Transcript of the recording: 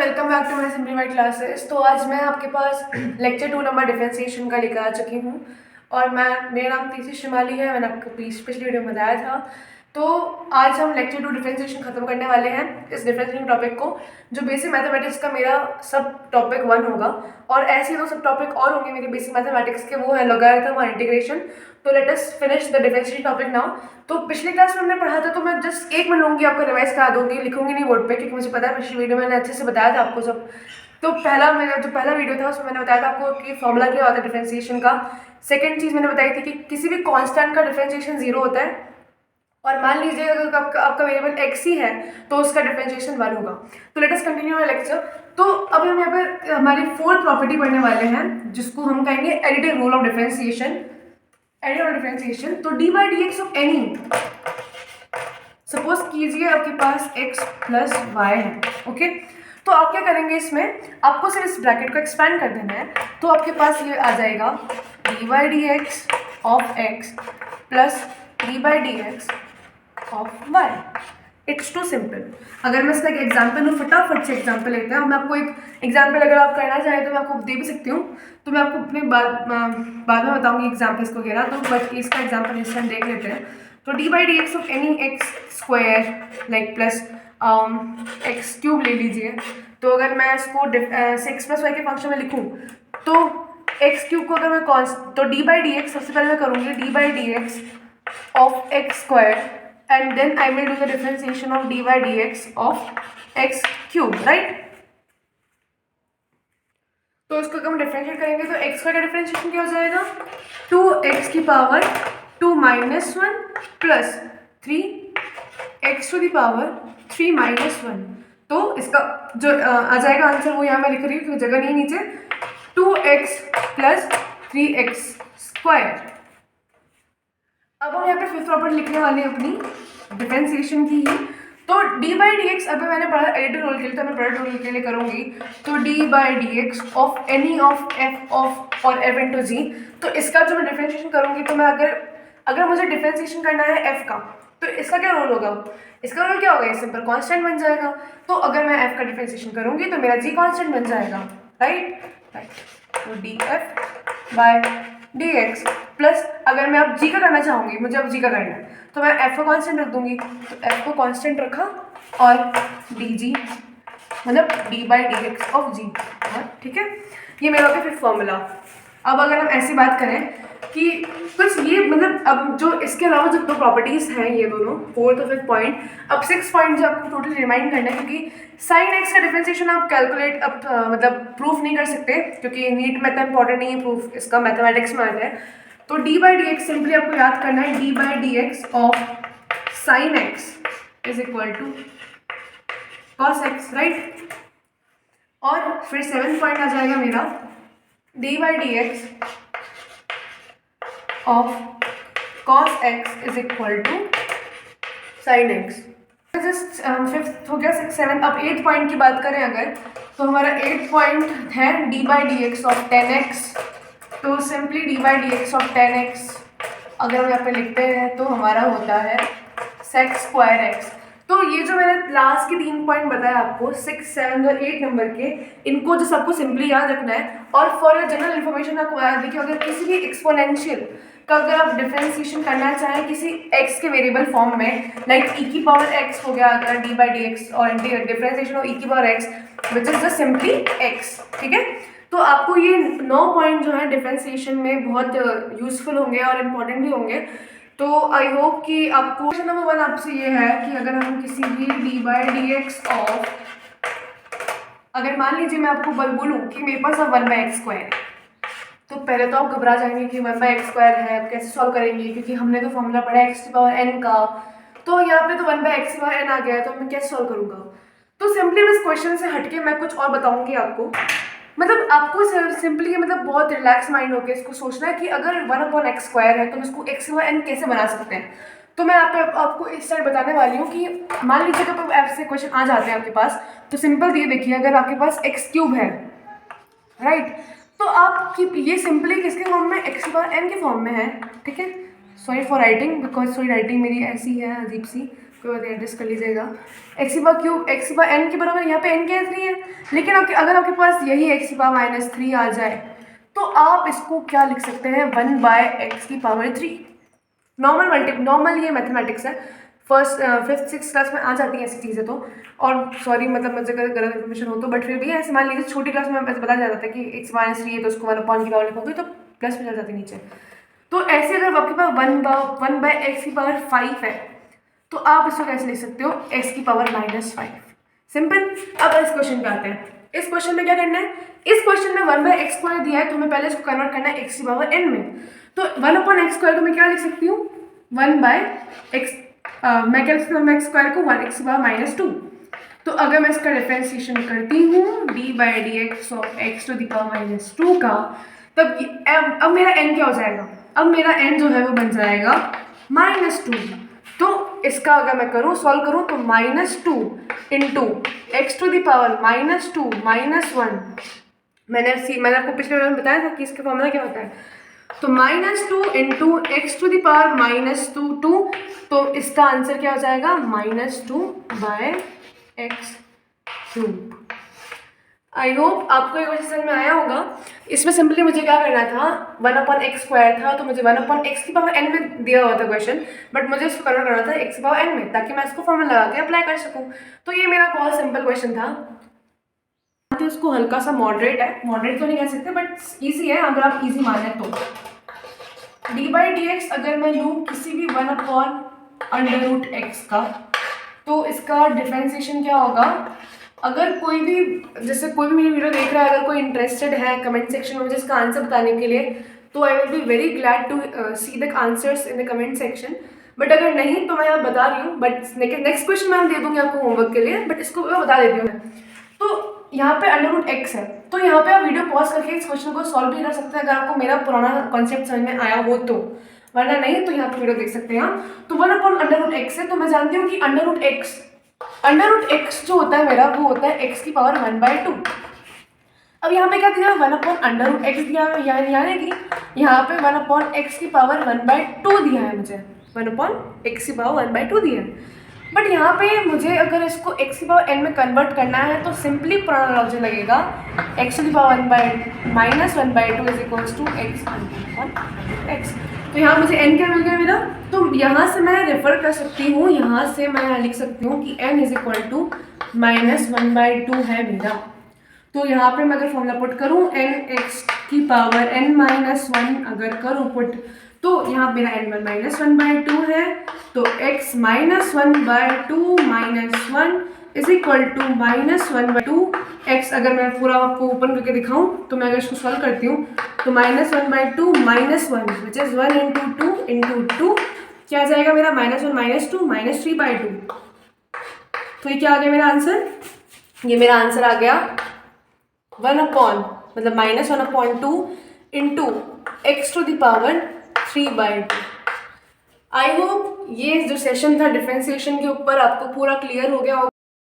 Welcome back to my simplified classes. तो आज मैं आपके पास लेक्चर 2 नंबर डिफरेंशिएशन का लेकर आ चुकी हूँ और मेरा नाम तीसरी शिमाली है। मैंने आपको पिछली वीडियो में बताया था। तो आज हम लेक्चर 2 डिफरेंशिएशन खत्म करने वाले हैं इस डिफरेंशिएशन टॉपिक को, जो बेसिक मैथमेटिक्स का मेरा सब टॉपिक 1 होगा। और ऐसे 2 सब टॉपिक और होंगे मेरे बेसिक मैथमेटिक्स के, वो है लॉगरिथम और इंटीग्रेशन। तो let us finish the differentiation topic now. तो पिछली क्लास में हमने पढ़ा था, तो मैं जस्ट 1 मिनट लूँगी, आपको रिवाइज करा दूँगी, लिखूँगी नहीं बोर्ड पे, क्योंकि मुझे पता है पिछली वीडियो में मैंने अच्छे से बताया था आपको सब। तो मेरा जो पहला वीडियो था उसमें मैंने बताया था आपको कि फॉर्मूला क्या होता है डिफरेंशिएशन का। सेकंड चीज़ मैंने बताई थी कि किसी भी कांस्टेंट का डिफरेंशिएशन 0 होता है, और मान लीजिए अगर आपका वेरिएबल x ही है तो उसका डिफरेंशिएशन 1 होगा। तो let us continue our lecture. तो अब हम यहाँ पर हमारी फोर्थ प्रॉपर्टी पढ़ने वाले हैं, जिसको हम कहेंगे additive rule of differentiation. Additive of differentiation, तो d by d x of any, suppose कीजिए आपके पास x प्लस वाई है, ओके। तो आप क्या करेंगे, इसमें आपको सिर्फ इस ब्रैकेट को एक्सपेंड कर देना है। तो आपके पास ये आ जाएगा d by d x of x plus d by d x of y. It's too simple. अगर मैं इसका एक एग्जाम्पल लूँ, फटाफट से एग्जाम्पल लेते हैं। मैं आपको एक एग्जाम्पल अगर आप करना चाहें तो मैं आपको दे भी सकती हूँ, तो मैं आपको अपने बाद में बताऊँगी एग्जाम्पल्स वगैरह। तो बट इसका एग्जाम्पल इंस्टेंट देख लेते हैं। तो d by d x of any x square like plus x cube ले लीजिए। तो अगर मैं इसको एक्स प्लस वाई के फंक्शन में लिखूँ, तो एक्स क्यूब को अगर मैं तो डी बाई डी एक्स सबसे पहले मैं करूँगी D by d x of x square, and then I will do the differentiation of dy dx of x cube, right? तो इसको हम डिफरेंशिएट करेंगे तो x का डिफरेंशिएशन क्या हो जाएगा, 2x की power 2 minus 1 plus 3x to the power 3 minus 1। तो इसका जो आ जाएगा आंसर, वो यहाँ मैं लिख रही हूँ क्योंकि जगह नहीं नीचे, 2x प्लस 3x स्क्वायर। अब हम यहाँ पे फिफ्थ प्रॉपर्टी लिखने वाले हैं अपनी डिफरेंशिएशन की ही। तो d बाई डी एक्स, अभी मैंने पढ़ा एडिटिव रूल के लिए, तो मैं प्रोडक्ट रूल के लिए करूँगी। तो d by d x of any of f of और f इंटू जी। तो इसका जो मैं डिफरेंशिएशन करूँगी, तो मैं अगर मुझे डिफरेंशिएशन करना है f का, तो इसका क्या रूल होगा, इसका रूल क्या होगा, ये सिंपल कांस्टेंट बन जाएगा। तो अगर मैं f का डिफरेंशिएशन करूँगी तो मेरा g कांस्टेंट बन जाएगा, राइट। तो d f by d x plus, अगर मैं अब g का करना चाहूँगी, मुझे अब g का करना है, तो मैं f को कांस्टेंट रख दूँगी। तो f को कांस्टेंट रखा और डी जी, मतलब d by d x of g, ठीक है। ये मेरा होगा फिर फॉर्मूला। अब अगर हम ऐसी बात करें कि कुछ ये मतलब, अब जो इसके अलावा जो 2 प्रॉपर्टीज़ हैं, ये दोनों फोर्थ और फिफ्थ पॉइंट, अब 6 पॉइंट जो आपको टोटल रिमाइंड करना है, क्योंकि साइन एक्स का डिफरेंशिएशन आप कैलकुलेट मतलब प्रूफ नहीं कर सकते, क्योंकि नीट में इतना इंपॉर्टेंट नहीं है प्रूफ, इसका मैथमेटिक्स में आता है। तो d by d x simply आपको याद करना है, d by d x of sine x is equal to cos x, right. और फिर 7th पॉइंट आ जाएगा मेरा, d by d x of cos x is equal to sine x. Just fifth हो गया, 6 7। अब 8th पॉइंट की बात करें अगर, तो हमारा 8th पॉइंट है d by d x of 10x। तो simply D by d x of 10x अगर हम यहाँ पे लिखते हैं तो हमारा होता है सेक स्क्वायर एक्स। तो ये जो मैंने लास्ट के 3 पॉइंट बताया आपको, 6 7 और 8 नंबर के, इनको जो सबको सिंपली याद रखना है। और फॉर जनरल इन्फॉर्मेशन आपको बता दें कि अगर किसी भी एक्सपोनेंशियल का अगर आप डिफरेंशिएशन करना चाहें किसी x के वेरिएबल फॉर्म में, लाइक e की पावर x हो गया अगर डी बाई डी एक्स, और डिफरेंशिएशन ऑफ e की power x which is just simply x, ठीक है। तो आपको ये 9 पॉइंट जो है डिफरेंशिएशन में बहुत यूजफुल होंगे और इम्पॉर्टेंट भी होंगे। तो आई होप कि आपको क्वेश्चन नंबर 1 आपसे ये है कि अगर हम किसी भी D by d x of, अगर मान लीजिए मैं आपको बोलूँ कि मेरे पास अब 1 बाई एक्स स्क्वायर है, तो पहले तो आप घबरा जाएंगे कि 1 बाई एक्स स्क्वायर है, आप कैसे सॉल्व करेंगे, क्योंकि हमने तो फॉर्मूला पढ़ा है एक्स की पावर एन का। तो यहाँ पे तो 1 बाई एक्स की पावर एन आ गया है, तो मैं कैसे सॉल्व करूँगा। तो सिंपली मैं इस क्वेश्चन से हटके मैं कुछ और बताऊँगी आपको, मतलब आपको सिंपली मतलब बहुत रिलैक्स माइंड होकर इसको सोचना है कि अगर 1 अपॉन एक्स स्क्वायर है तो हम इसको एक्स की पावर एन कैसे बना सकते हैं। तो मैं आपको इस साइड बताने वाली हूँ कि मान लीजिए कि तो ऐसे क्वेश्चन आ जाते हैं आपके पास, तो सिंपल ये देखिए, अगर आपके पास एक्स क्यूब है, राइट, तो आपकी ये सिंपली किसके फॉर्म में, एक्स की पावर एन के फॉर्म में है, ठीक है। Sorry for writing, because sorry writing मेरी ऐसी है अजीब सी, कोई बात एडजस्ट कर लीजिएगा। एक्स की पावर क्यूब एक्स की पावर एन के बराबर, यहाँ पे एन क्या 3 है, लेकिन अगर आपके पास यही एक्स की पावर -3 आ जाए तो आप इसको क्या लिख सकते हैं, 1/x की पावर 3। नॉर्मल ये मैथमेटिक्स है, फर्स्ट 5th 6th क्लास में आ जाती हैं ऐसी चीज़ें तो। और सॉरी मतलब मुझे अगर गलत इन्फॉर्मेशन हो तो, बट फिर भी ऐसे मान लीजिए छोटी क्लास में ऐसे बताया जाता था कि x -3 है तो उसको 1/की पावर लिखोगे तो प्लस में चल जाती नीचे। तो ऐसे अगर आपके पास 1/x की पावर 5 है तो आप इसको कैसे लिख सकते हो, x की पावर -5। सिंपल। अब इस क्वेश्चन पे आते हैं। इस क्वेश्चन में क्या करना है, इस क्वेश्चन में 1/x² दिया है तो हमें पहले इसको कन्वर्ट करना है x की पावर n में। तो 1/x² को मैं क्या लिख सकती हूँ, 1/x, मैं क्या लिख सकती हूँ, x² को 1x की पावर -2। तो अगर मैं इसका डिफरेंशिएशन करती हूँ d/dx of x to the power -2 का, तब अब मेरा n क्या हो जाएगा, अब मेरा n जो है वो बन जाएगा -2। तो इसका अगर मैं करूँ सॉल्व करूँ तो -2 into x to the power -2 -1, मैंने आपको पिछले वीडियो में बताया था कि इसका फॉर्मूला क्या होता है। तो -2 into x to the power -2, तो इसका आंसर क्या हो जाएगा, -2/x³। आई होप आपको ये क्वेश्चन समझ में आया होगा। इसमें सिंपली मुझे क्या करना था, 1/x² था तो मुझे 1/x की पावर n में दिया हुआ था क्वेश्चन, बट मुझे इसको कन्वर्ट करना था x की पावर n में, ताकि मैं इसको फॉर्मूला लगा के अप्लाई कर सकूं। तो ये मेरा बहुत सिंपल क्वेश्चन था। इसको हल्का सा मॉडरेट है, मॉडरेट तो नहीं कह सकते बट ईजी है अगर आप ईजी माने तो। d/dx अगर मैं लूँ किसी भी 1/√x का, तो इसका डिफरेंशिएशन क्या होगा। अगर कोई भी, जैसे कोई भी मेरी वीडियो देख रहा है, अगर कोई इंटरेस्टेड है कमेंट सेक्शन में मुझे इसका आंसर बताने के लिए, तो I will be very glad to see the answers in the comment section. But अगर नहीं तो मैं यहाँ बता रही हूँ, बट नेक्स्ट क्वेश्चन मैं दे दूँगी आपको होमवर्क के लिए, बट इसको मैं बता देती हूँ। तो यहाँ पे √x है, तो यहाँ पे आप वीडियो पॉज करके इस क्वेश्चन को सॉल्व भी कर सकते हैं अगर आपको मेरा पुराना कॉन्सेप्ट समझ में आया हो तो, वरना नहीं तो यहाँ पे वीडियो देख सकते हैं। तो 1/√x है, तो मैं जानती हूँ कि √x जो होता है मेरा, वो होता है x की पावर 1/2। अब यहाँ पे क्या दिया, 1/√x दिया है, यानी कि यहाँ पे 1/x की पावर 1/2 दिया है मुझे, 1/x की पावर 1/2 दिया है। बट यहाँ पे मुझे अगर इसको x की पावर n में कन्वर्ट करना है तो सिंपली पुराना लॉजिक लगेगा, x की power -1/2 is equals to x। तो यहाँ मुझे n क्या मिल गया मेरा, तो यहाँ से मैं रेफर कर सकती हूँ, यहाँ से मैं लिख सकती हूँ कि n इज इक्वल टू -1/2 है मेरा। तो यहाँ पे मैं अगर फॉर्मूला पुट करूँ n(x) की पावर n-1 अगर करूँ पुट, तो यहाँ मेरा n1 -1/2 है, तो x -1/2 -1 is equal to -1/2 x। अगर मैं पूरा आपको ओपन करके दिखाऊं तो मैं अगर इसको सॉल्व करती हूँ तो -1/2 -1 विच इज 1 × 2 क्या आ जाएगा मेरा, -1 -2 -3/2। तो ये क्या आ गया मेरा आंसर, ये मेरा आंसर आ गया 1/2 into x to the power 3/2। I hope ये जो सेशन था डिफरेंशिएशन के ऊपर आपको पूरा क्लियर हो गया होगा।